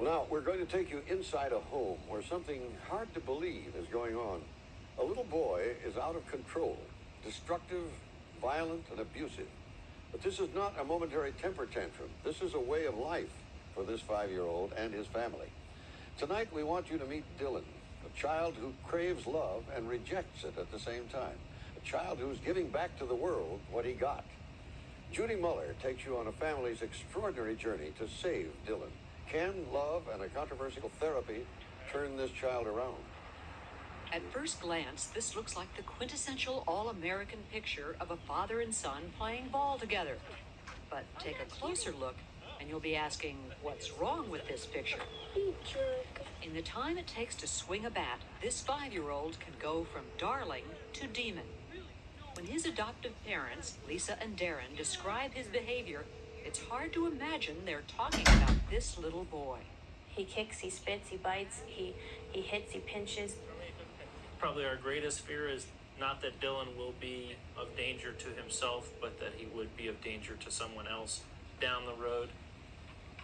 Well, now, we're going to take you inside a home where something hard to believe is going on. A little boy is out of control, destructive, violent, and abusive. But this is not a momentary temper tantrum. This is a way of life for this 5-year-old and his family. Tonight, we want you to meet Dylan, a child who craves love and rejects it at the same time. A child who's giving back to the world what he got. Judy Muller takes you on a family's extraordinary journey to save Dylan. Can love and a controversial therapy turn this child around? At first glance, this looks like the quintessential all-American picture of a father and son playing ball together. But take a closer look, and you'll be asking, what's wrong with this picture? In the time it takes to swing a bat, this 5-year-old can go from darling to demon. When his adoptive parents, Lisa and Darren, describe his behavior, it's hard to imagine they're talking about this little boy. He kicks, he spits, he bites, he hits, he pinches. Probably our greatest fear is not that Dylan will be of danger to himself, but that he would be of danger to someone else down the road.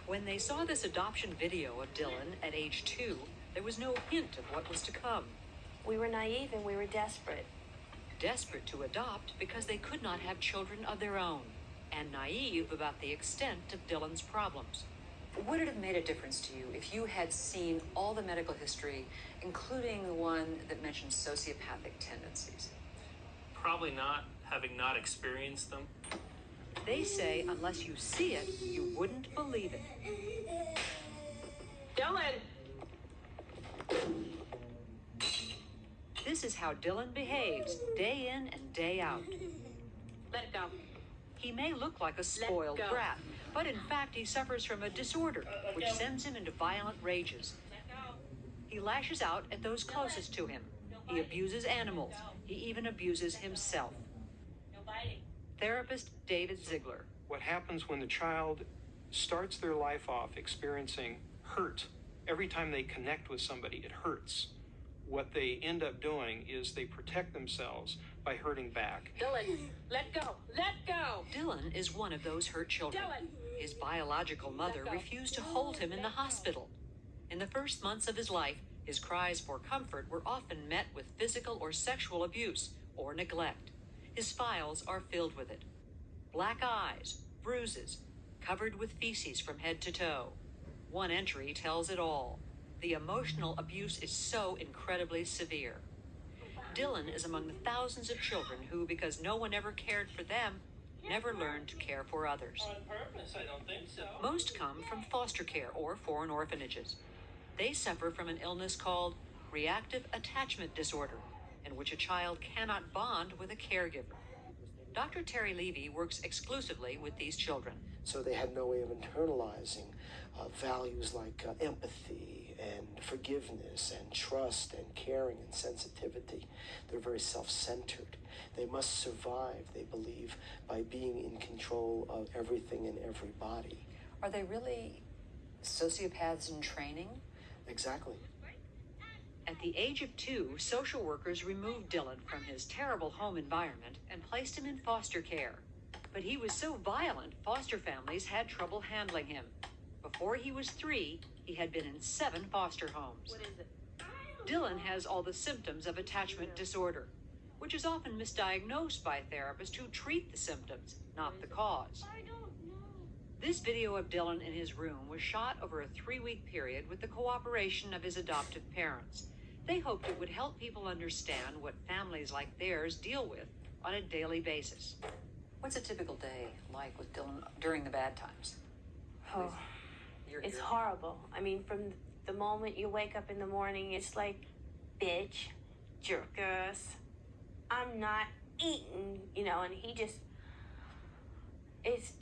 When they saw this adoption video of Dylan at age 2, there was no hint of what was to come. We were naive and we were desperate. Desperate to adopt because they could not have children of their own, and naive about the extent of Dylan's problems. Would it have made a difference to you if you had seen all the medical history, including the one that mentioned sociopathic tendencies? Probably not, having not experienced them. They say unless you see it, you wouldn't believe it. Dylan! This is how Dylan behaves day in and day out. Let it go. He may look like a spoiled brat, but in fact he suffers from a disorder which sends him into violent rages. He lashes out at those closest to him. He abuses animals. He even abuses himself. Therapist David Ziegler. What happens when the child starts their life off experiencing hurt? Every time they connect with somebody, it hurts. What they end up doing is they protect themselves by hurting back. Dylan, let go! Let go! Dylan is one of those hurt children. Dylan! His biological mother refused to hold him in the hospital. In the first months of his life, his cries for comfort were often met with physical or sexual abuse or neglect. His files are filled with it. Black eyes, bruises, covered with feces from head to toe. One entry tells it all. The emotional abuse is so incredibly severe. Dylan is among the thousands of children who, because no one ever cared for them, never learned to care for others. On purpose, I don't think so. Most come from foster care or foreign orphanages. They suffer from an illness called reactive attachment disorder, in which a child cannot bond with a caregiver. Dr. Terry Levy works exclusively with these children. So they had no way of internalizing values like empathy and forgiveness and trust and caring and sensitivity. They're very self-centered. They must survive, they believe, by being in control of everything and everybody. Are they really sociopaths in training? Exactly. At the age of 2, social workers removed Dylan from his terrible home environment and placed him in foster care. But he was so violent, foster families had trouble handling him. Before he was 3, he had been in 7 foster homes. What is it? Dylan has all the symptoms of attachment disorder, which is often misdiagnosed by therapists who treat the symptoms, not the cause. I don't know. This video of Dylan in his room was shot over a 3-week period with the cooperation of his adoptive parents. They hoped it would help people understand what families like theirs deal with on a daily basis. What's a typical day like with Dylan during the bad times? Oh, it's horrible. I mean, from the moment you wake up in the morning, it's like, bitch, jerk us, I'm not eating, and he just, it's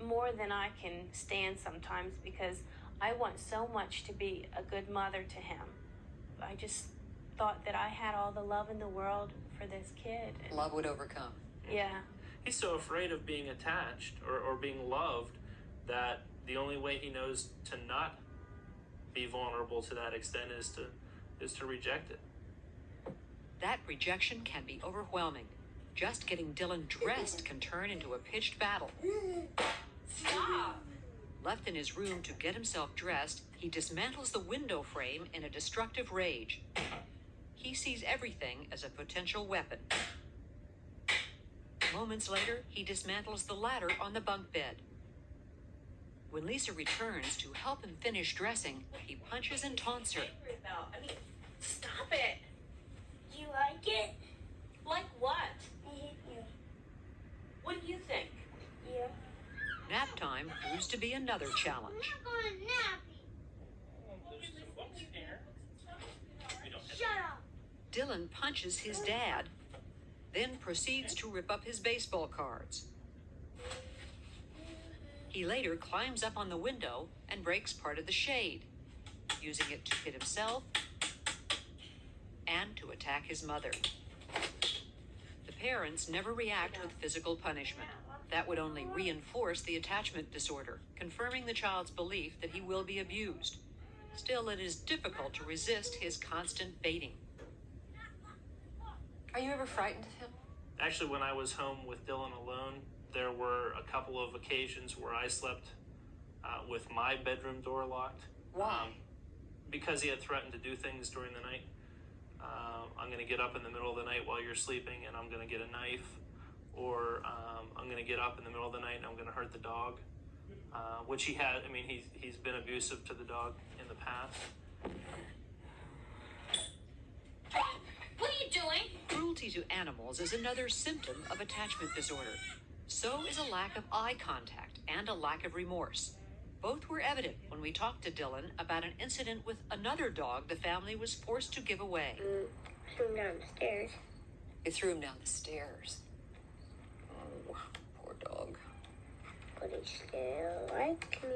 more than I can stand sometimes, because I want so much to be a good mother to him. I just thought that I had all the love in the world for this kid. And Love would overcome. yeah. He's so afraid of being attached or being loved that the only way he knows to not be vulnerable to that extent is to reject it. That rejection can be overwhelming. Just getting Dylan dressed can turn into a pitched battle. Stop! left in his room to get himself dressed, he dismantles the window frame in a destructive rage. He sees everything as a potential weapon. Moments later, he dismantles the ladder on the bunk bed. When Lisa returns to help him finish dressing, he punches and taunts her. Stop it. Do you like it? Like what? I hate you. What do you think? Yeah. Nap time proves to be another challenge. I'm going to nap. Shut up. Dylan punches his dad, then proceeds to rip up his baseball cards. He later climbs up on the window and breaks part of the shade, using it to hit himself and to attack his mother. The parents never react with physical punishment. That would only reinforce the attachment disorder, confirming the child's belief that he will be abused. Still, it is difficult to resist his constant baiting. Are you ever frightened of him? Actually, when I was home with Dylan alone, there were a couple of occasions where I slept with my bedroom door locked. Why? Because he had threatened to do things during the night. I'm going to get up in the middle of the night while you're sleeping and I'm going to get a knife. Or I'm going to get up in the middle of the night and I'm going to hurt the dog. Which he had. I mean, he's been abusive to the dog in the past. What are you doing? Cruelty to animals is another symptom of attachment disorder. So is a lack of eye contact and a lack of remorse. Both were evident when we talked to Dylan about an incident with another dog the family was forced to give away. Threw him down the stairs. You threw him down the stairs. Oh, poor dog. But he still liked me.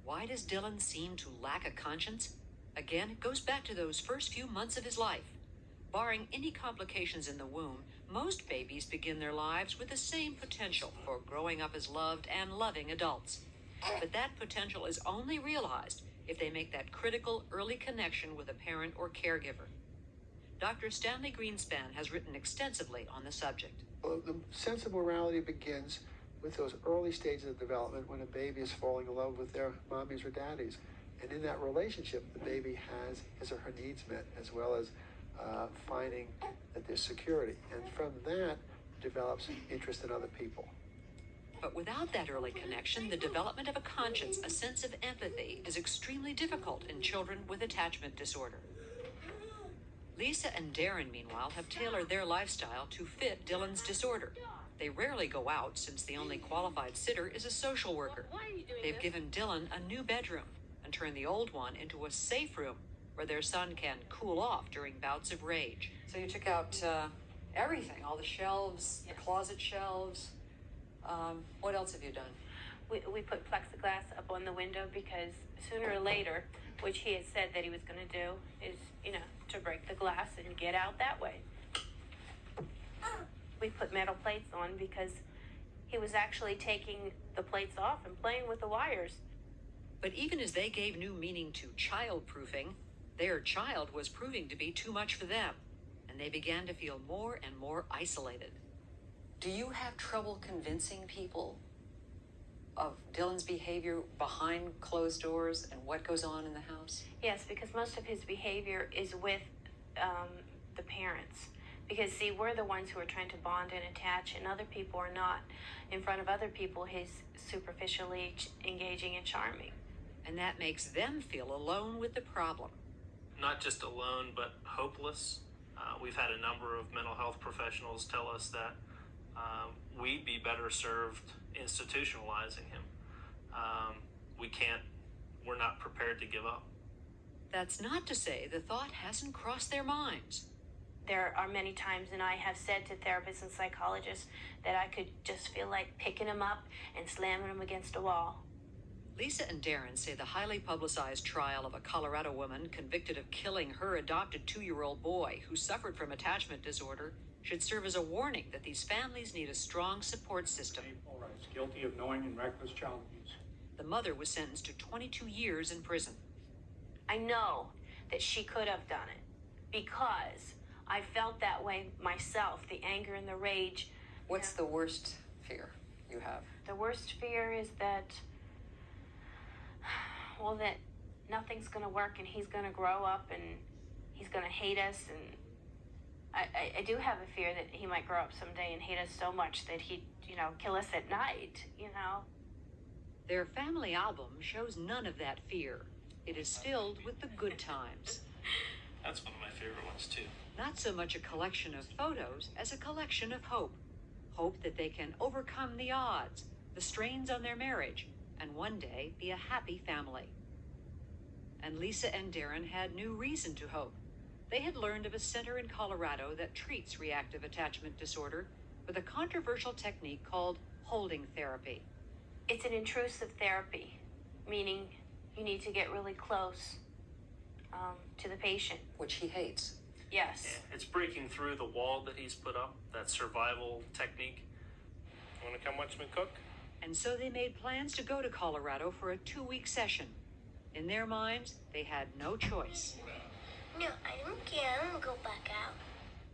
Why does Dylan seem to lack a conscience? Again, it goes back to those first few months of his life. Barring any complications in the womb, most babies begin their lives with the same potential for growing up as loved and loving adults. But that potential is only realized if they make that critical early connection with a parent or caregiver. Dr. Stanley Greenspan has written extensively on the subject. Well, the sense of morality begins with those early stages of development when a baby is falling in love with their mommies or daddies. And in that relationship, the baby has his or her needs met, as well as finding that there's security. And from that develops interest in other people. But without that early connection, the development of a conscience, a sense of empathy, is extremely difficult in children with attachment disorder. Lisa and Darren, meanwhile, have tailored their lifestyle to fit Dylan's disorder. They rarely go out since the only qualified sitter is a social worker. They've given Dylan a new bedroom and turned the old one into a safe room where their son can cool off during bouts of rage. So you took out everything, all the shelves, the closet shelves. What else have you done? We put plexiglass up on the window because sooner or later, which he had said that he was going to do, is, to break the glass and get out that way. We put metal plates on because he was actually taking the plates off and playing with the wires. But even as they gave new meaning to child-proofing, their child was proving to be too much for them, and they began to feel more and more isolated. Do you have trouble convincing people of Dylan's behavior behind closed doors and what goes on in the house? Yes, because most of his behavior is with the parents. Because, see, we're the ones who are trying to bond and attach, and other people are not. In front of other people, he's superficially engaging and charming. And that makes them feel alone with the problem. Not just alone, but hopeless. We've had a number of mental health professionals tell us that we'd be better served institutionalizing him. We're not prepared to give up. That's not to say the thought hasn't crossed their minds. There are many times, and I have said to therapists and psychologists that I could just feel like picking him up and slamming him against a wall. Lisa and Darren say the highly publicized trial of a Colorado woman convicted of killing her adopted 2-year-old boy who suffered from attachment disorder should serve as a warning that these families need a strong support system. Guilty of knowing and reckless child abuse. The mother was sentenced to 22 years in prison. I know that she could have done it because I felt that way myself, the anger and the rage. What's the worst fear you have? The worst fear is that, well, that nothing's going to work and he's going to grow up and he's going to hate us. And I do have a fear that he might grow up someday and hate us so much that he'd, kill us at night, Their family album shows none of that fear. It is filled with the good times. That's one of my favorite ones too. Not so much a collection of photos as a collection of hope. Hope that they can overcome the odds, the strains on their marriage, and one day be a happy family. And Lisa and Darren had new reason to hope. They had learned of a center in Colorado that treats reactive attachment disorder with a controversial technique called holding therapy. It's an intrusive therapy, meaning you need to get really close to the patient. Which he hates. Yes. Yeah, it's breaking through the wall that he's put up, that survival technique. Want to come watch me cook? And so they made plans to go to Colorado for a 2-week session. In their minds, they had no choice. No, I don't care. I'm gonna go back out.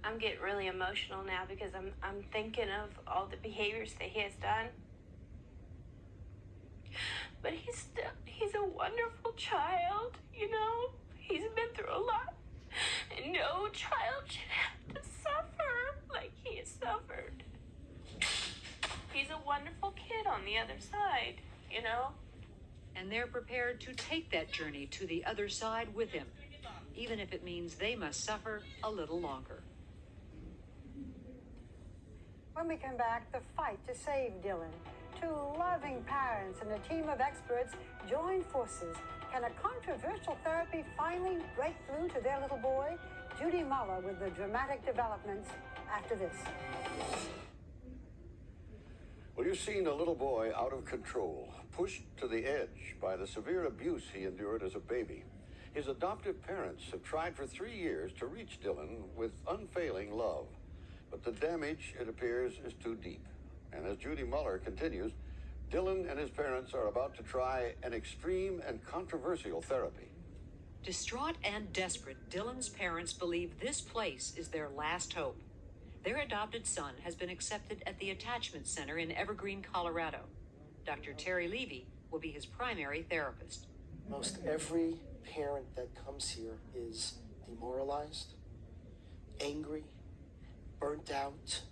I'm getting really emotional now because I'm thinking of all the behaviors that he has done. But he's a wonderful child, He's been through a lot. And no child should have to suffer like he has suffered. He's a wonderful kid on the other side, And they're prepared to take that journey to the other side with him, even if it means they must suffer a little longer. When we come back, the fight to save Dylan. 2 loving parents and a team of experts join forces. Can a controversial therapy finally break through to their little boy? Judy Muller with the dramatic developments after this. Well, you've seen a little boy out of control, pushed to the edge by the severe abuse he endured as a baby. His adoptive parents have tried for 3 years to reach Dylan with unfailing love. But the damage, it appears, is too deep. And as Judy Muller continues, Dylan and his parents are about to try an extreme and controversial therapy. Distraught and desperate, Dylan's parents believe this place is their last hope. Their adopted son has been accepted at the Attachment Center in Evergreen, Colorado. Dr. Terry Levy will be his primary therapist. Most every parent that comes here is demoralized, angry, burnt out,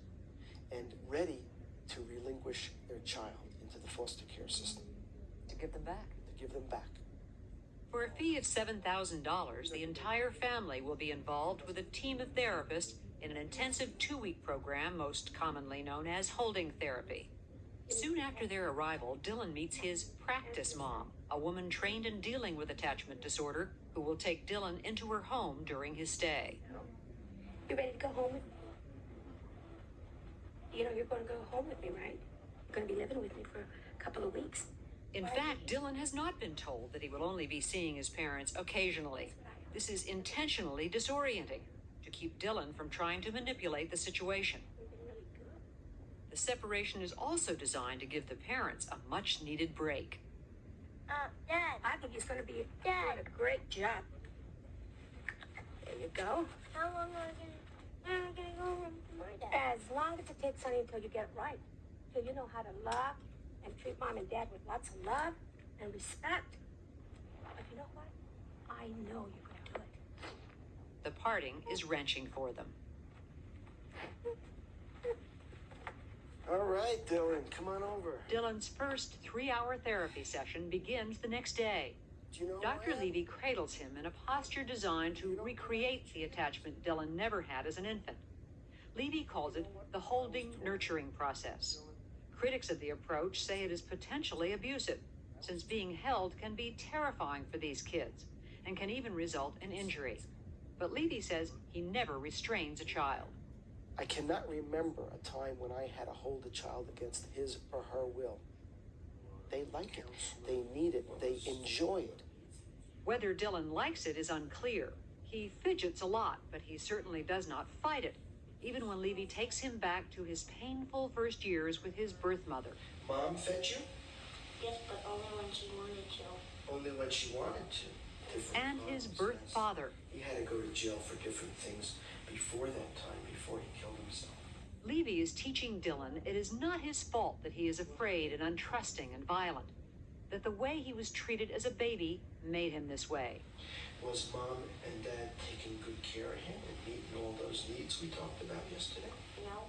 and ready to relinquish their child into the foster care system. To give them back. To give them back. For a fee of $7,000, the entire family will be involved with a team of therapists in an intensive 2-week program, most commonly known as holding therapy. Soon after their arrival, Dylan meets his practice mom, a woman trained in dealing with attachment disorder, who will take Dylan into her home during his stay. You ready to go home? You're going to go home with me, right? You're going to be living with me for a couple of weeks. In fact, Dylan has not been told that he will only be seeing his parents occasionally. This is intentionally disorienting to keep Dylan from trying to manipulate the situation. The separation is also designed to give the parents a much-needed break. Dad. I think he's going to be doing a great job. There you go. How long am I gonna go home to my dad? As long as it takes, honey, until you get it right. Till you know how to love and treat mom and dad with lots of love and respect. But you know what? I know you're going to do it. The parting is wrenching for them. All right, Dylan, come on over. Dylan's first 3-hour therapy session begins the next day. Do you know Dr. Levy cradles him in a posture designed to recreate the attachment Dylan never had as an infant. Levy calls it the holding nurturing process. Critics of the approach say it is potentially abusive, since being held can be terrifying for these kids and can even result in injury. But Levy says he never restrains a child. I cannot remember a time when I had to hold a child against his or her will. They like it, they need it, they enjoy it. Whether Dylan likes it is unclear. He fidgets a lot, but he certainly does not fight it, even when Levy takes him back to his painful first years with his birth mother. Mom fed you? Yes, but only when she wanted to. Only when she wanted to. Different And his moms, birth yes. father. He had to go to jail for different things before that time, before he killed himself. Levy is teaching Dylan it is not his fault that he is afraid and untrusting and violent, that the way he was treated as a baby made him this way. Was Mom and Dad taking good care of him and meeting all those needs we talked about yesterday? No.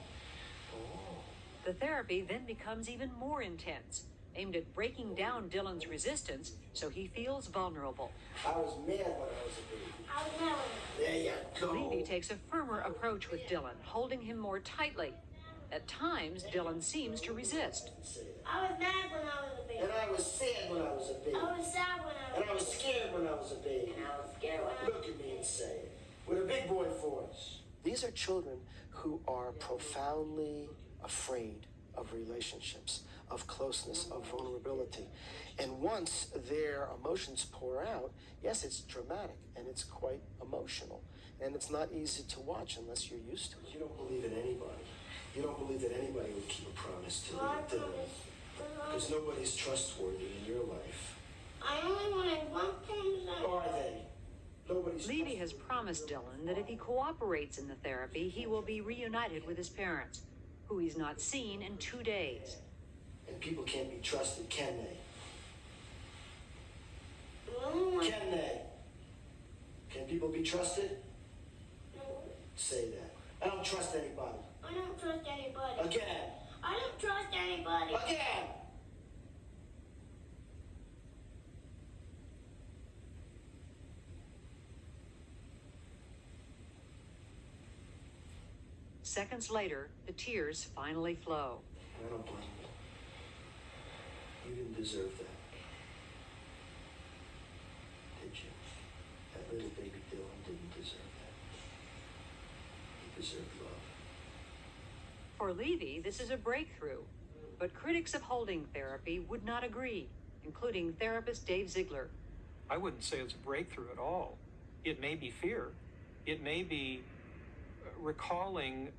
Oh. The therapy then becomes even more intense, aimed at breaking down Dylan's resistance so he feels vulnerable. I was mad when I was a baby. I was never. There you go. Levy takes a firmer approach with Dylan, holding him more tightly. At times, Dylan seems to resist. I was mad when I was a baby. And I was sad when I was a baby. I was sad when I was. And I was scared when I was a baby. And I was scared when I. Look at me and say it. With a big boy voice. These are children who are profoundly afraid of relationships, of closeness, of vulnerability. And once their emotions pour out, yes, it's dramatic and it's quite emotional. And it's not easy to watch unless you're used to it. You don't believe in anybody. You don't believe that anybody would keep a promise to you. Because nobody's trustworthy in your life. I only wanted one thing. Are they? Nobody's Levy has promised Dylan that if he cooperates in the therapy, he will be reunited with his parents, who he's not seen in 2 days. And people can't be trusted, can they? No. Can they? Can people be trusted? No. Say that. I don't trust anybody. I don't trust anybody. Again. I don't trust anybody. Again. Seconds later, the tears finally flow. I don't blame you. You didn't deserve that. Did you? That little baby Dylan didn't deserve that. He deserved love. For Levy, this is a breakthrough, but critics of holding therapy would not agree, including therapist Dave Ziegler. I wouldn't say it's a breakthrough at all. It may be fear. It may be recalling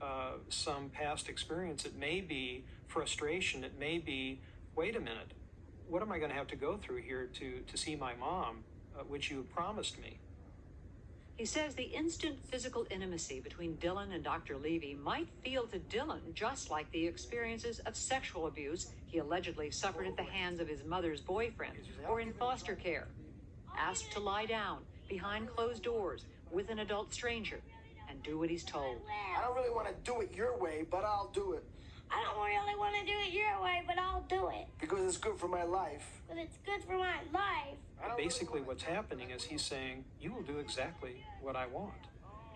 some past experience. It may be frustration. It may be, wait a minute, what am I going to have to go through here to see my mom, which you promised me? He says the instant physical intimacy between Dylan and Dr. Levy might feel to Dylan just like the experiences of sexual abuse he allegedly suffered at the hands of his mother's boyfriend or in foster care. Asked to lie down behind closed doors with an adult stranger and do what he's told. I don't really want to do it your way, but I'll do it. I don't really want to do it your way, but I'll do it. Because it's good for my life. But it's good for my life. Basically, what's happening is he's saying, you will do exactly what I want.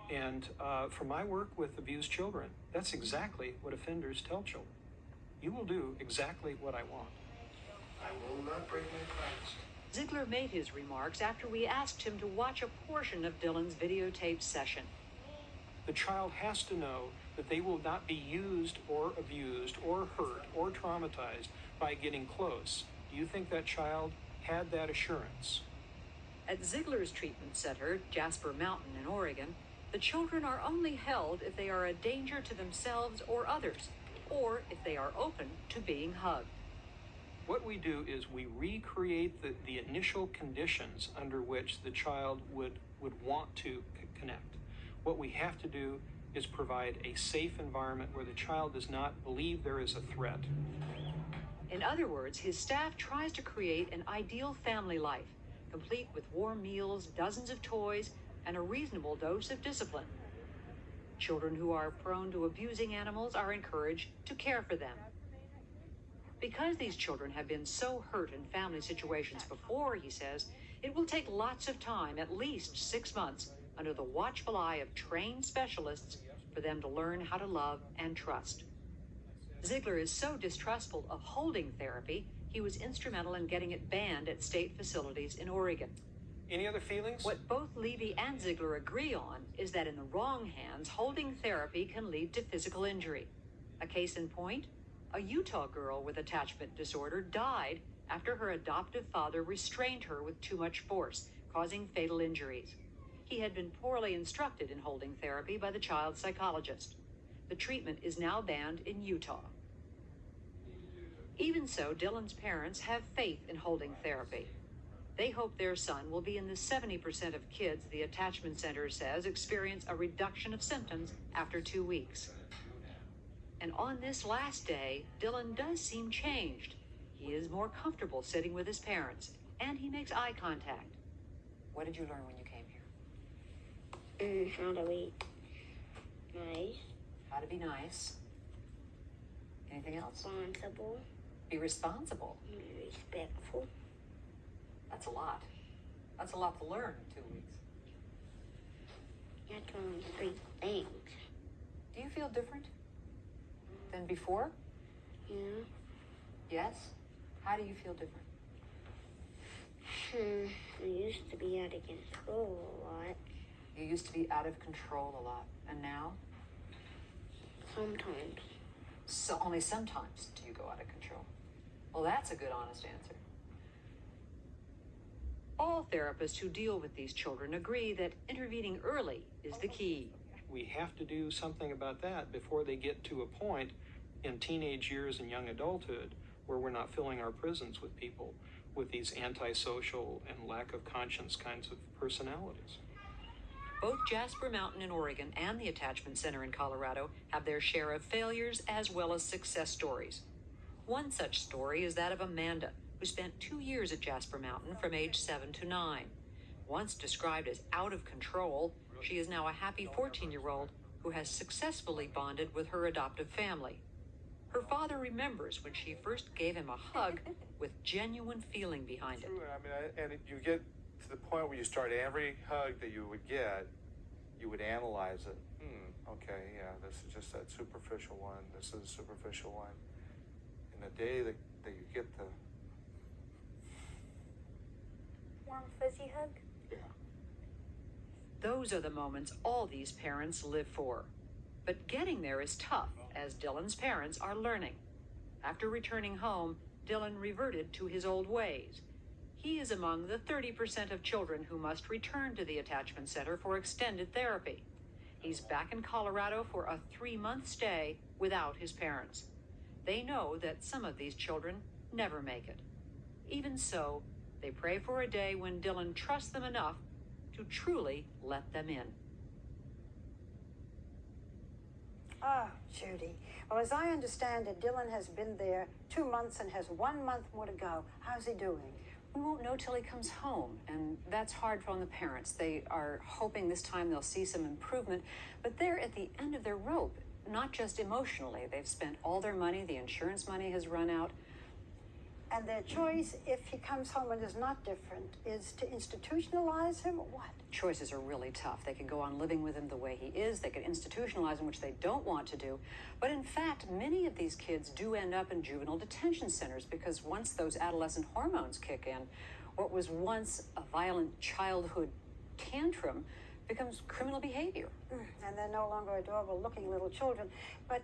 And from my work with abused children, that's exactly what offenders tell children. You will do exactly what I want. I will not break my promise. Ziegler made his remarks after we asked him to watch a portion of Dylan's videotaped session. The child has to know that they will not be used or abused or hurt or traumatized by getting close. Do you think that child had that assurance? At Ziegler's treatment center, Jasper Mountain in Oregon, the children are only held if they are a danger to themselves or others, or if they are open to being hugged. What we do is we recreate the initial conditions under which the child would want to connect. What we have to do is provide a safe environment where the child does not believe there is a threat. In other words, his staff tries to create an ideal family life, complete with warm meals, dozens of toys, and a reasonable dose of discipline. Children who are prone to abusing animals are encouraged to care for them. Because these children have been so hurt in family situations before, he says, it will take lots of time, at least 6 months, under the watchful eye of trained specialists for them to learn how to love and trust. Ziegler is so distrustful of holding therapy, he was instrumental in getting it banned at state facilities in Oregon. Any other feelings? What both Levy and Ziegler agree on is that in the wrong hands, holding therapy can lead to physical injury. A case in point, a Utah girl with attachment disorder died after her adoptive father restrained her with too much force, causing fatal injuries. He had been poorly instructed in holding therapy by the child psychologist. The treatment is now banned in Utah. Even so, Dylan's parents have faith in holding therapy. They hope their son will be in the 70% of kids the attachment center says experience a reduction of symptoms after 2 weeks. And on this last day, Dylan does seem changed. He is more comfortable sitting with his parents, and he makes eye contact. What did you learn when you came here? How to be nice, How to be nice. Anything else? responsible, Be responsible. respectful. That's a lot. That's a lot to learn in 2 weeks. That's only 3 things. Do you feel different than before? Yeah. Yes? How do you feel different? I used to be out of control a lot. You used to be out of control a lot, and now? Sometimes. So only sometimes do you go out of control. Well, that's a good, honest answer. All therapists who deal with these children agree that intervening early is the key. We have to do something about that before they get to a point in teenage years and young adulthood where we're not filling our prisons with people with these antisocial and lack of conscience kinds of personalities. Both Jasper Mountain in Oregon and the Attachment Center in Colorado have their share of failures as well as success stories. One such story is that of Amanda, who spent 2 years at Jasper Mountain from age 7 to 9. Once described as out of control, she is now a happy 14-year-old who has successfully bonded with her adoptive family. Her father remembers when she first gave him a hug with genuine feeling behind it. True, and you get to the point where you start every hug that you would get, you would analyze it. Okay, yeah, this is just that superficial one. This is a superficial one. And the day that you get the Warm, fuzzy hug? yeah. Those are the moments all these parents live for. But getting there is tough, as Dylan's parents are learning. After returning home, Dylan reverted to his old ways. He is among the 30% of children who must return to the attachment center for extended therapy. He's back in Colorado for a 3-month stay without his parents. They know that some of these children never make it. Even so, they pray for a day when Dylan trusts them enough to truly let them in. Oh, Judy. Well, as I understand it, Dylan has been there 2 months and has 1 month more to go. How's he doing? We won't know till he comes home, and that's hard on the parents. They are hoping this time they'll see some improvement, but they're at the end of their rope, not just emotionally. They've spent all their money, the insurance money has run out. And their choice, if he comes home and is not different, is to institutionalize him or what? Choices are really tough. They could go on living with him the way he is. They could institutionalize him, which they don't want to do. But in fact, many of these kids do end up in juvenile detention centers because once those adolescent hormones kick in, what was once a violent childhood tantrum becomes criminal behavior. And they're no longer adorable looking little children. But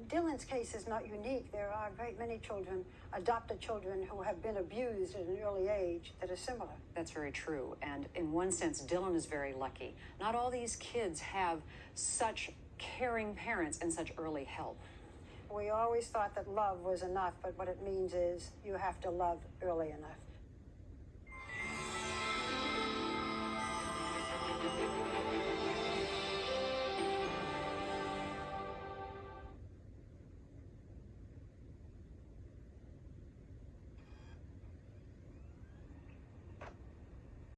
Dylan's case is not unique. There are a great many children, adopted children, who have been abused at an early age that are similar. That's very true. And in one sense, Dylan is very lucky. Not all these kids have such caring parents and such early help. We always thought that love was enough, but what it means is you have to love early enough.